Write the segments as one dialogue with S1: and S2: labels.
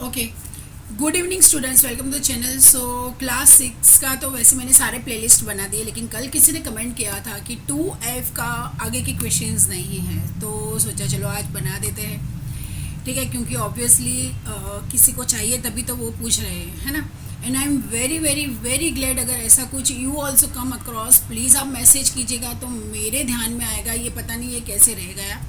S1: Okay, good evening students, welcome to channel. So class 6 का तो वैसे मैंने सारे प्लेलिस्ट बना दिए, लेकिन कल किसी ने कमेंट किया था कि 2F का आगे के क्वेश्चंस नहीं है, तो सोचा चलो आज बना देते हैं। ठीक है, क्योंकि ऑब्वियसली किसी को चाहिए तभी तो वो पूछ रहे हैं, है ना। And I am very very very glad अगर ऐसा कुछ you also come across, please आप मैसेज कीजिएगा तो मेरे ध्यान में आएगा। ये पता नहीं ये कैसे रह गया,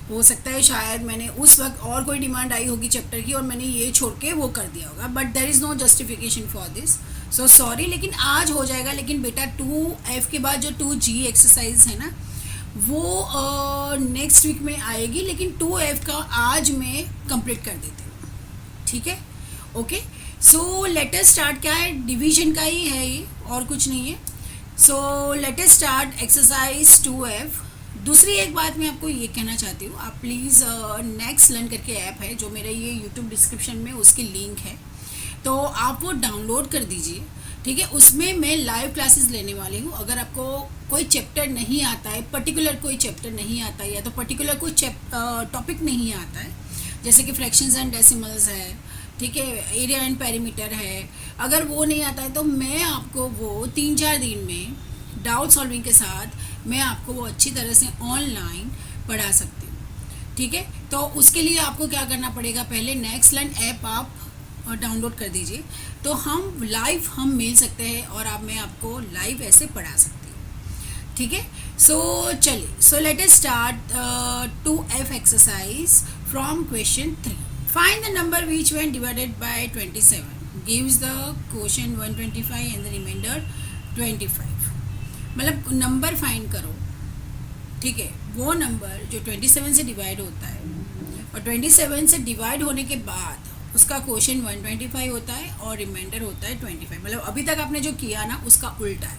S1: हो सकता है शायद मैंने उस वक्त और कोई डिमांड आई होगी चैप्टर की और मैंने ये छोड़ के वो कर दिया होगा, but there is no justification for this, so sorry. लेकिन आज हो जाएगा। लेकिन बेटा 2F के बाद जो 2G एक्सरसाइज है ना, वो नेक्स्ट वीक में आएगी, लेकिन 2F का आज मैं कंप्लीट कर देती हूँ। ठीक है, ओके। सो लेट अस स्टार्ट। क्या है, डिवीजन का ही है ये, और कुछ नहीं है। सो let us start exercise 2F। दूसरी एक बात मैं आपको ये कहना चाहती हूँ, आप प्लीज़ नेक्स्ट लर्न करके ऐप है जो मेरे ये यूट्यूब डिस्क्रिप्शन में उसकी लिंक है, तो आप वो डाउनलोड कर दीजिए। ठीक है, उसमें मैं लाइव क्लासेस लेने वाली हूँ। अगर आपको कोई चैप्टर नहीं आता है, पर्टिकुलर कोई चैप्टर नहीं आता है, या तो पर्टिकुलर कोई टॉपिक नहीं आता है, जैसे कि फ्रैक्शंस एंड डेसिमल्स है, ठीक है, एरिया एंड पेरीमीटर है, अगर वो नहीं आता है तो मैं आपको वो 3-4 दिन में डाउट सॉल्विंग के साथ मैं आपको वो अच्छी तरह से ऑनलाइन पढ़ा सकती हूँ। ठीक है, तो उसके लिए आपको क्या करना पड़ेगा, पहले नेक्स्ट लर्न ऐप आप डाउनलोड कर दीजिए, तो हम मिल सकते हैं और मैं आपको लाइव ऐसे पढ़ा सकती हूँ। ठीक है, सो चलिए, so let us start 2F exercise from question 3। Find the number which when divided by 27 gives the question 125 and the remainder 25। मतलब नंबर फाइंड करो। ठीक है, वो नंबर जो 27 से डिवाइड होता है और 27 से डिवाइड होने के बाद उसका क्वेश्चन 125 होता है और रिमाइंडर होता है 25। मतलब अभी तक आपने जो किया ना उसका उल्टा है।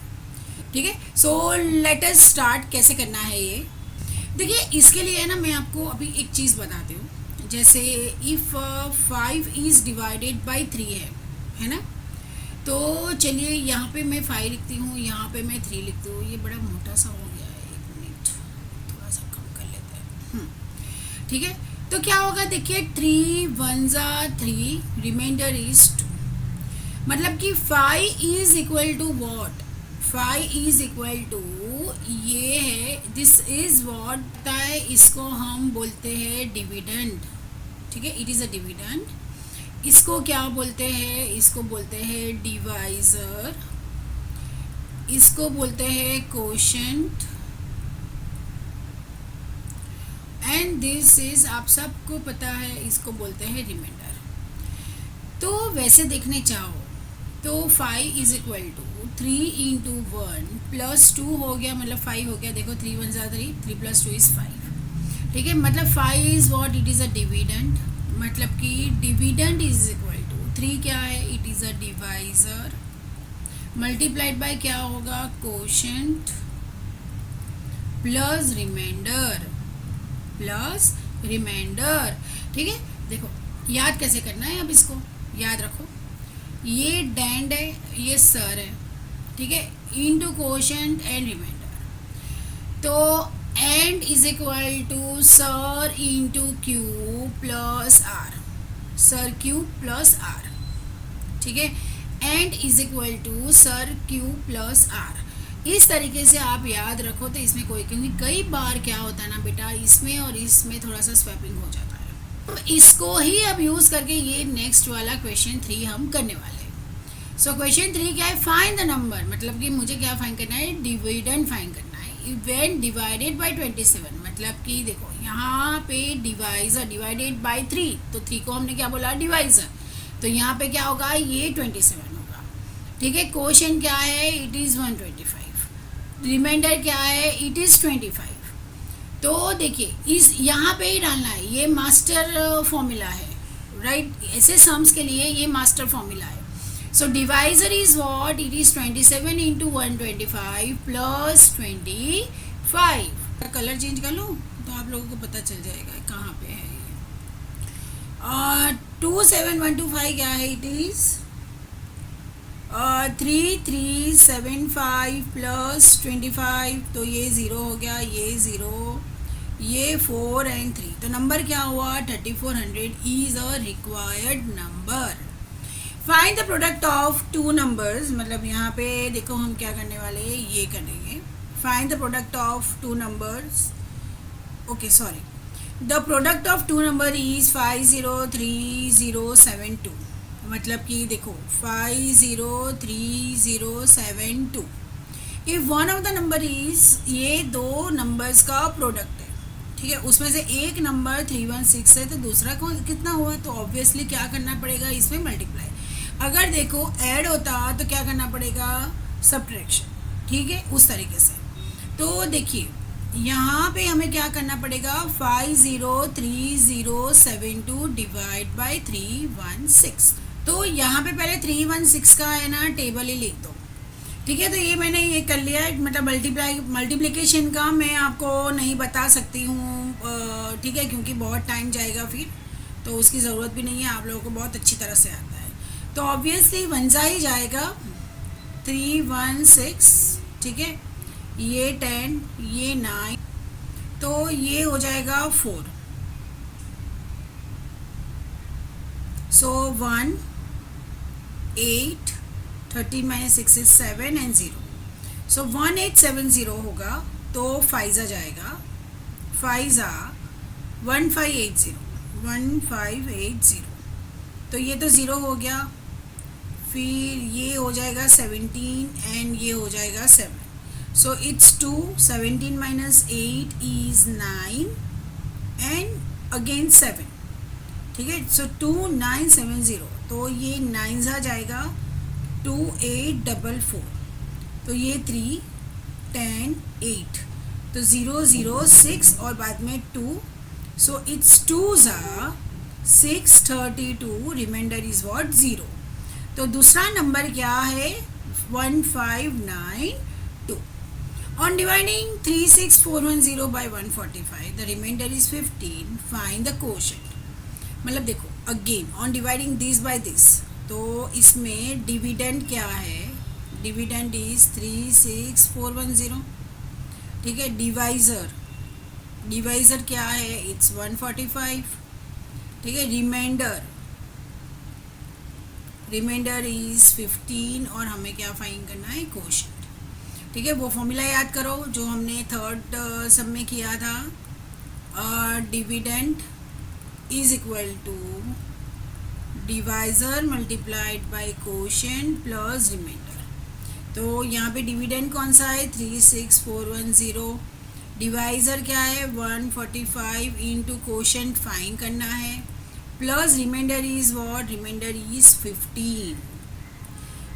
S1: ठीक है, सो लेट अस स्टार्ट। कैसे करना है ये देखिए। इसके लिए ना मैं आपको अभी एक चीज़ बताती हूँ। जैसे इफ़ 5 इज़ डिवाइडेड बाई 3 है ना, तो चलिए यहाँ पे मैं 5 लिखती हूँ, यहाँ पे मैं 3 लिखती हूँ। ये बड़ा मोटा सा हो गया है, 1 मिनट थोड़ा सा कम कर लेते हैं। ठीक है, तो क्या होगा देखिए, 3 1 जा 3, रिमाइंडर इज 2। मतलब कि 5 is equal to what, 5 is equal to ये है, दिस इज वॉट है, इसको हम बोलते हैं डिविडेंड। ठीक है, इट इज़ अ डिविडेंड। इसको क्या बोलते हैं, इसको बोलते हैं डिवाइजर, इसको बोलते हैं कोशेंट, एंड दिस इज, आप सबको पता है, इसको बोलते हैं रिमाइंडर। तो वैसे देखने चाहो तो 5 is equal to 3 into 1 plus 2 हो गया, मतलब 5 हो गया। देखो 3 1 जा 3, 3 प्लस 2 इज 5। ठीक है, मतलब 5 is what, it is a dividend. मतलब कि डिविडेंड इज इक्वल टू 3 क्या है, it is a divisor, multiplied by क्या होगा, quotient plus remainder, plus remainder. ठीक है, देखो याद कैसे करना है, अब इसको याद रखो। ये डैंड है, ये सर है, ठीक है, इनटू कोशेंट एंड रिमाइंडर। तो and is equal to sir into q plus r, sir q plus r. ठीक है, and is equal to sir q plus r. इस तरीके से आप याद रखो तो इसमें कोई, क्योंकि कई बार क्या होता है ना बेटा, इसमें और इसमें थोड़ा सा स्वैपिंग हो जाता है। तो इसको ही अब यूज़ करके ये नेक्स्ट वाला क्वेश्चन 3 हम करने वाले हैं। सो क्वेश्चन 3 क्या है, फाइंड द नंबर। मतलब कि मुझे क्या फाइंड करना है, डिविडेंड फाइंड करना है व्हेन डिवाइडेड बाय 27। मतलब कि देखो यहाँ पे डिवाइजर डिवाइडेड बाय 3, तो 3 को हमने क्या बोला, डिवाइजर, तो यहाँ पे क्या होगा, ये 27 होगा। ठीक है, क्वेश्चन क्या है, इट इज़ 125, रिमाइंडर क्या है, इट इज़ 25। तो देखिए इस यहाँ पे ही डालना है, ये मास्टर फॉर्मूला है, राइट। ऐसे सम्स के लिए ये मास्टर फॉर्मूला है। So divisor is what, it is 27 into 125 plus 25। का कलर चेंज कर लूँ तो आप लोगों को पता चल जाएगा कहाँ पे है ये। 27125 क्या है, इट इज 3375 प्लस 25, तो ये 0 हो गया, ये 0, ये 4 एंड 3, तो नंबर क्या हुआ 3400 is a required number. Find the product of two numbers, मतलब यहाँ पे देखो हम क्या करने वाले हैं, ये करेंगे find the product of two numbers. Okay sorry, the product of two number is 503072, मतलब कि देखो 503072, if one of the number is, ये दो नंबर्स का प्रोडक्ट है, ठीक है, उसमें से एक नंबर 316 है तो दूसरा कितना हुआ, तो ऑब्वियसली क्या करना पड़ेगा इसमें मल्टीप्लाई। अगर देखो ऐड होता तो क्या करना पड़ेगा सब्ट्रैक्शन, ठीक है, उस तरीके से। तो देखिए यहाँ पे हमें क्या करना पड़ेगा 503072 डिवाइड बाई 316, तो यहाँ पे पहले 316 का है ना टेबल ही लिख दो, ठीक है। तो ये मैंने ये कर लिया है, मतलब मल्टीप्लिकेशन का मैं आपको नहीं बता सकती हूँ, ठीक है, क्योंकि बहुत टाइम जाएगा फिर, तो उसकी ज़रूरत भी नहीं है, आप लोगों को बहुत अच्छी तरह से आता है। तो ऑब्वियसली वन जा ही जाएगा 316, ठीक है, ये 10, ये 9, तो ये हो जाएगा 4, सो 1 8 13 माइनस 6 इज 7 एंड 0, सो 1870 होगा, तो 5 जा जाएगा, 5 जा 1580, तो ये तो 0 हो गया, फिर ये हो जाएगा 17 एंड ये हो जाएगा 7, so it's 2, 17 minus 8 is 9 and again 7, ठीक है, so 2970, तो ये 9 आ जाएगा 2844, तो ये 3 10 8, तो 006 और बाद में 2, so it's 2 632, reminder is what 0, तो दूसरा नंबर क्या है 1592। On dividing 36410 by 145, the remainder is 15. Find the quotient. मतलब देखो again on dividing this by this, तो इसमें डिविडेंड क्या है, डिविडेंड इज 36410, ठीक है। डिवाइजर क्या है, इट्स 145, ठीक है। रिमाइंडर इज 15 और हमें क्या फाइंड करना है क्वोशिएंट, ठीक है। वो फॉर्मूला याद करो जो हमने थर्ड सब में किया था, dividend is equal to divisor multiplied by quotient plus remainder. तो यहाँ पे डिविडेंड कौन सा है 36410, डिवाइजर क्या है 145 इंटू क्वोशिएंट फाइंड करना है, plus remainder is what, remainder is 15,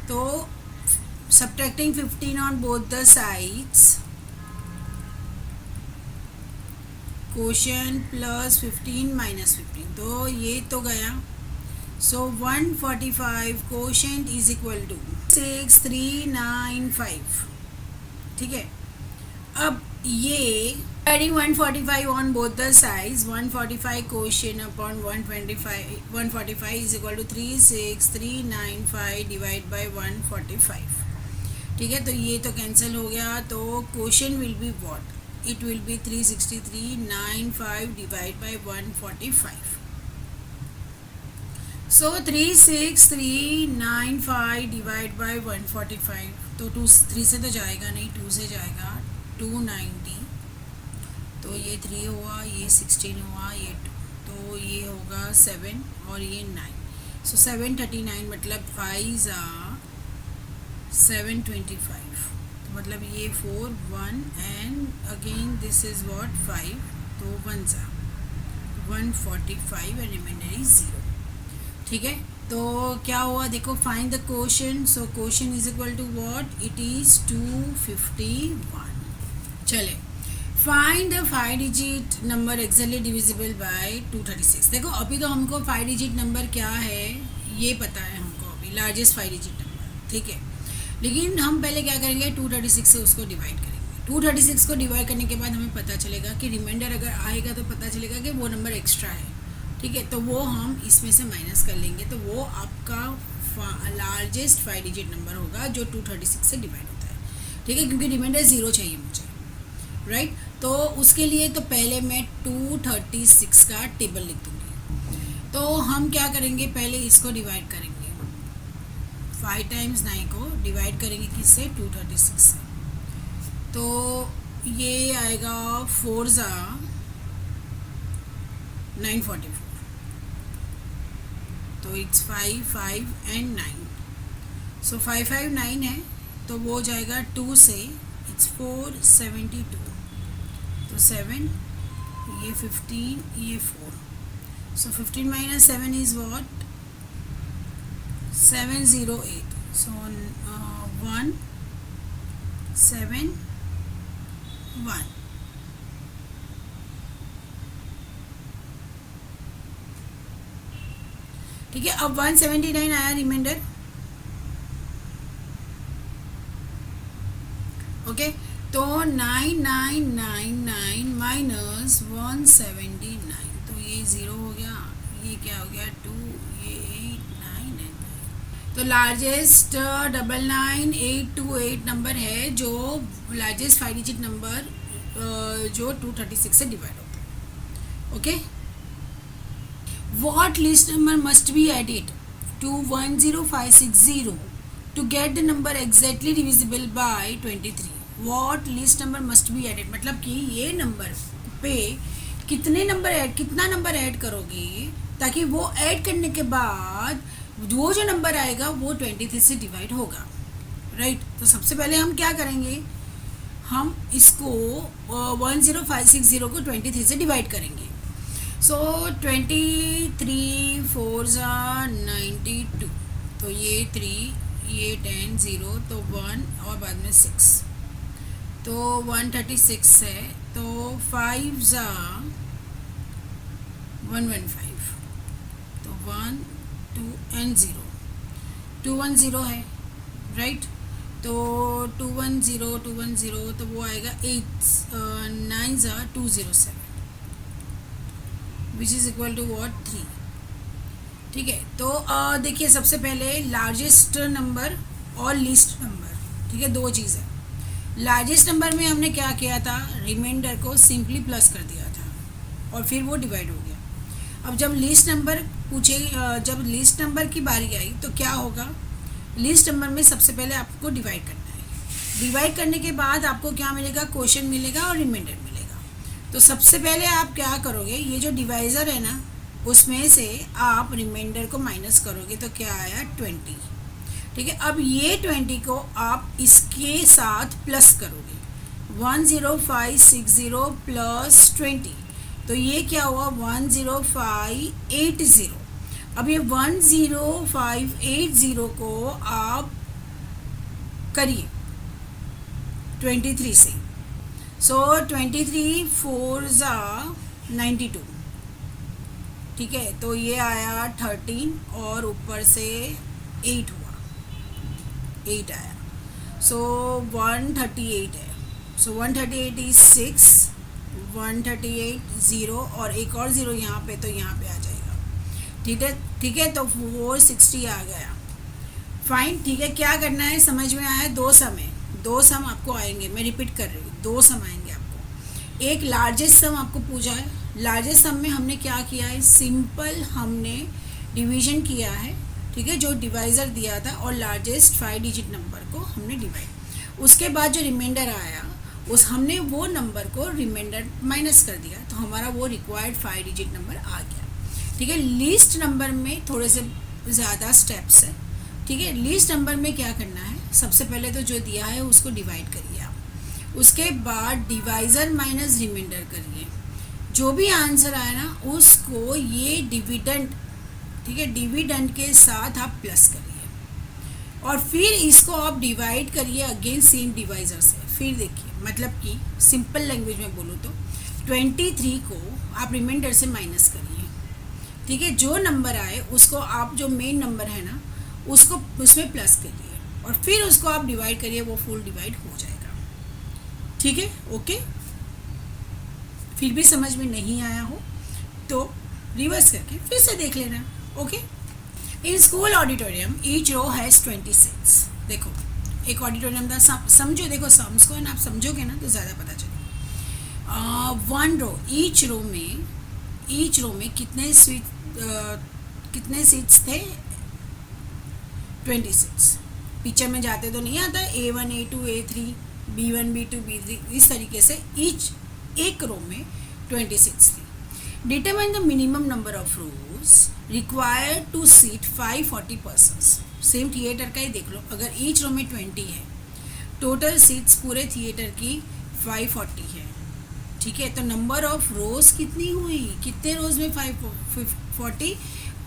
S1: तो subtracting 15 on both the sides, quotient plus 15 minus 15, तो ये तो गया, so 145 quotient is equal to 6395, ठीक है। अब ये adding 145 on both the sides, 145 quotient upon 145 is equal to 36395 divided by 145, ठीक है। तो ये तो कैंसिल हो गया, तो quotient will be what, it will be 36395 divide by 145, so 36395 divide by 145, तो 3 से तो जाएगा नहीं, 2 से जाएगा 290, तो ये 3 हुआ, ये 16 हुआ, ये 2, तो ये होगा 7 और ये 9, सो 739, मतलब 5 725, तो मतलब ये 4 1 and again this is what 5, तो 1 145 एंड रिमाइंडर इज 0, ठीक है। तो क्या हुआ देखो, find the quotient, so quotient is equal to what, it is 251। चले find the 5 digit number exactly divisible by 236। देखो अभी तो हमको 5 डिजिट नंबर क्या है ये पता है हमको, अभी लार्जेस्ट 5 डिजिट नंबर, ठीक है। लेकिन हम पहले क्या करेंगे 236 से उसको डिवाइड करेंगे, 236 को डिवाइड करने के बाद हमें पता चलेगा कि रिमाइंडर अगर आएगा तो पता चलेगा कि वो नंबर एक्स्ट्रा है, ठीक है। तो वो हम इसमें से माइनस कर लेंगे, तो वो आपका लार्जेस्ट 5 डिजिट नंबर होगा जो 236 से डिवाइड होता है, ठीक है, क्योंकि रिमाइंडर 0 चाहिए मुझे, राइट। तो उसके लिए तो पहले मैं 236 का टेबल लिख दूँगी। तो हम क्या करेंगे, पहले इसको डिवाइड करेंगे, 5 टाइम्स 9 को डिवाइड करेंगे किससे, 236 से। तो ये आएगा 4 ज़ा 944, तो इट्स 5 5 एंड 9, सो 559 है, तो वो हो जाएगा 2 से, इट्स 472, तो 7, ये 15, ये 4, सो 15 माइनस 7 इज़ व्हाट, 708, सो 1 7 1। ठीक है, अब 179 आया रिमाइंडर। ओके, तो 9999 माइनस 179, तो ये 0 हो गया, ये क्या हो गया 2, ये 8 9 एंड 9। तो लार्जेस्ट 99828 नंबर है जो लार्जेस्ट 5 डिजिट नंबर जो 236 से डिवाइड होता है। Okay, what list number must be added to 10560 to get the number exactly divisible by 23? what list number must be added मतलब कि ये नंबर पे कितना नंबर ऐड करोगे ताकि वो ऐड करने के बाद वो जो नंबर आएगा वो 23 से डिवाइड होगा, राइट। तो सबसे पहले हम क्या करेंगे, हम इसको 10560 को 23 से डिवाइड करेंगे। सो 23 4 ज़ा 92, तो ये 3, ये 10 0, तो 1 और बाद में 6, तो 136 है, तो 5 ज़ा 115, तो 1 2 एंड 0, 210 है, राइट। तो 210 तो वो आएगा 8 9 ज़ा 207, which is equal to what 3। ठीक है, तो देखिए सबसे पहले लार्जेस्ट नंबर और लीस्ट नंबर, ठीक है, दो चीज़ है। लार्जेस्ट नंबर में हमने क्या किया था, रिमाइंडर को सिंपली प्लस कर दिया था और फिर वो डिवाइड हो गया। अब जब लीस्ट नंबर जब लीस्ट नंबर की बारी आई तो क्या होगा, लीस्ट नंबर में सबसे पहले आपको डिवाइड करना है। डिवाइड करने के बाद आपको क्या मिलेगा, क्वोशिएंट मिलेगा और रिमाइंडर मिलेगा। तो सबसे पहले आप क्या करोगे, ये जो डिवाइज़र है ना उसमें से आप रिमाइंडर को माइनस करोगे, तो क्या आया 20। ठीक है, अब ये 20 को आप इसके साथ प्लस करोगे, 10560 प्लस 20, तो ये क्या हुआ 10580। अब ये 10580 को आप करिए 23 से, सो 23 4 ज़ा 92, ठीक है, तो ये आया 13 और ऊपर से 8 हुआ, 8 आया, सो 138 है, सो 138 इज 6, 138 0 और एक और 0 यहाँ पे, तो यहाँ पे आ जाएगा। ठीक है, तो 460 आ गया, फाइन। ठीक है, क्या करना है समझ में आया, दो सम आपको आएंगे, मैं रिपीट कर रही हूँ, दो सम आएंगे आपको। एक लार्जेस्ट सम आपको पूछा है, लार्जेस्ट सम में हमने क्या किया है, सिंपल हमने डिवीजन किया है, ठीक है, जो डिवाइज़र दिया था और लार्जेस्ट 5 डिजिट नंबर को हमने डिवाइड, उसके बाद जो रिमाइंडर आया हमने वो नंबर को रिमाइंडर माइनस कर दिया, तो हमारा वो रिक्वायर्ड 5 डिजिट नंबर आ गया। ठीक है, लीस्ट नंबर में थोड़े से ज़्यादा स्टेप्स है। ठीक है, लीस्ट नंबर में क्या करना है, सबसे पहले तो जो दिया है उसको डिवाइड करिए आप, उसके बाद डिवाइज़र माइनस रिमाइंडर करिए, जो भी आंसर आए ना उसको ये डिविडेंड, ठीक है, डिविडेंड के साथ आप प्लस करिए और फिर इसको आप डिवाइड करिए अगेन सेम डिवाइज़र से। फिर देखिए, मतलब कि सिंपल लैंग्वेज में बोलूँ तो 23 को आप रिमाइंडर से माइनस करिए, ठीक है, जो नंबर आए उसको आप, जो मेन नंबर है ना उसको उसमें प्लस करिए और फिर उसको आप डिवाइड करिए, वो फुल डिवाइड हो जाएगा। ठीक है, ओके। फिर भी समझ में नहीं आया हो तो रिवर्स करके फिर से देख लेना। Okay, in school auditorium each row has 26। देखो एक ऑडिटोरियम था, समझो, देखो सम्स को है ना, आप समझोगे ना तो ज़्यादा पता चलेगा। वन रो, ईच रो में कितने सीट्स थे? 26। पिक्चर में जाते तो नहीं आता A1 A2 A3 B1 B2 B3, इस तरीके से एक रो में 26 थी। Determine the minimum number of rows required to seat 540 persons. Same theatre का ही देख लो, अगर ईच रो में 20 है, टोटल सीट्स पूरे थिएटर की 540 है, ठीक है। तो नंबर ऑफ रोज कितनी हुई, कितने रोज में 540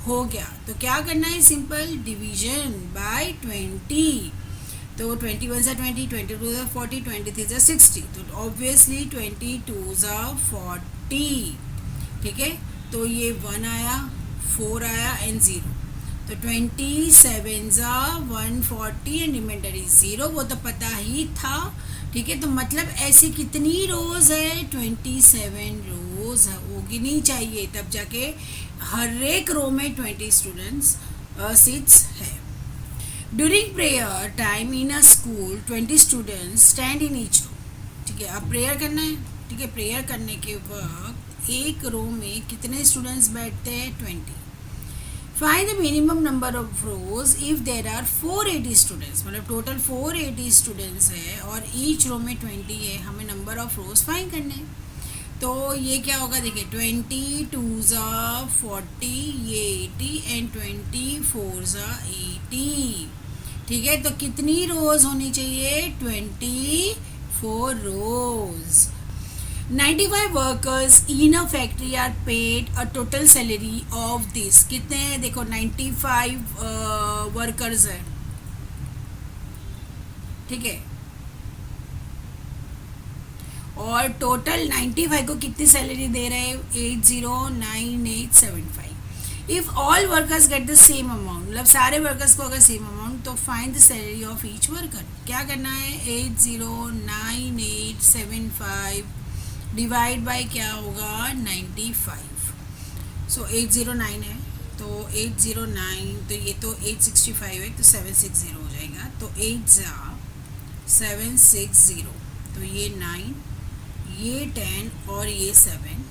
S1: हो गया? तो क्या करना है? Simple division bye 20। तो 21 ज़ा 20, 22 ज़ा 40, 23 ज़ा 60, तो ऑब्वियसली 22 ज़ा 40, ठीक है। तो ये 1 आया, 4 आया एंड 0, तो 27 ज़ा 140 एंड रिमाइंडर इज 0, वो तो पता ही था, ठीक है। तो मतलब ऐसी कितनी रोज है? 27 रोज होगी नहीं चाहिए, तब जाके हर एक रो में 20 स्टूडेंट्स सीट्स है। During prayer time in a school 20 students stand in each row, ठीक है। अब प्रेयर करना है, ठीक है। प्रेयर करने के वक्त एक रो में कितने स्टूडेंट्स बैठते हैं? 20। Find the minimum number of rows if there are 480 students, मतलब टोटल 480 स्टूडेंट्स है और ईच रो में 20 है, हमें नंबर ऑफ रोज फाइंड करने हैं। तो ये क्या होगा? देखिए 22 ज़ा 40, ये 80 एंड 24 ज़ा 80, ठीक है। तो कितनी रोज होनी चाहिए? 24 rows. 95 workers in a factory are paid a total salary of this, कितने हैं? देखो 95 वर्कर्स है, ठीक है, और टोटल 95 को कितनी सैलरी दे रहे हैं? 809875। If all workers get the same amount, मतलब सारे वर्कर्स को अगर सेम अमाउंट, तो find the salary of each worker. क्या करना है? 809875 डिवाइड बाय क्या होगा? 95। सो 809 है, तो 809, तो ये तो 865 है, तो 760 हो जाएगा। तो 8 ज़ा 760, तो ये 9, ये 10 और ये 7,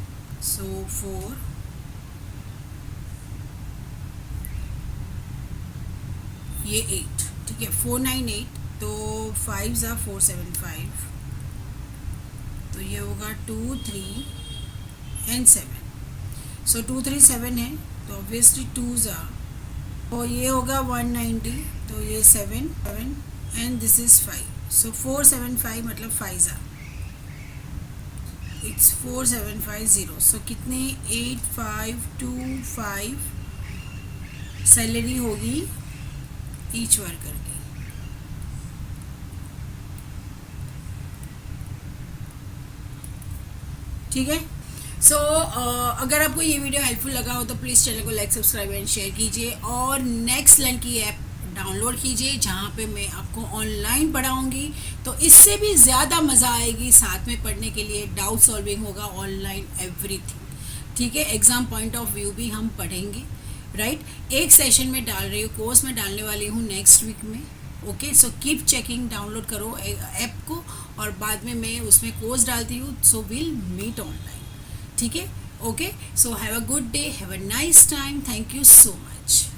S1: सो 4, ये 8, ठीक है। 498, तो 5 ज़ा 475, तो ये होगा 2 3 एंड 7, सो 2 3 7 है, तो ऑब्वियसली 2 ज़ा, और ये होगा 190, तो ये 7 एंड दिस इज़ 5, सो 475 मतलब 5 ज़ा, इट्स 4750। सो कितने? 8525 सैलरी होगी ईच वर्कर की, ठीक है। सो अगर आपको ये वीडियो हेल्पफुल लगा हो तो प्लीज़ चैनल को लाइक सब्सक्राइब एंड शेयर कीजिए, और नेक्स्ट लर्न की ऐप डाउनलोड कीजिए, जहाँ पे मैं आपको ऑनलाइन पढ़ाऊँगी, तो इससे भी ज़्यादा मज़ा आएगी। साथ में पढ़ने के लिए डाउट सॉल्विंग होगा ऑनलाइन, एवरीथिंग, ठीक है। एग्ज़ाम पॉइंट ऑफ व्यू भी हम पढ़ेंगे, राइट। एक सेशन में डाल रही हूँ, कोर्स में डालने वाली हूँ नेक्स्ट वीक में, okay. So keep checking, download करो ऐप को, और बाद में मैं उसमें कोर्स डालती हूँ, सो विल मीट ऑनलाइन, ठीक है, okay. So have a good day, have a nice time, thank you so much.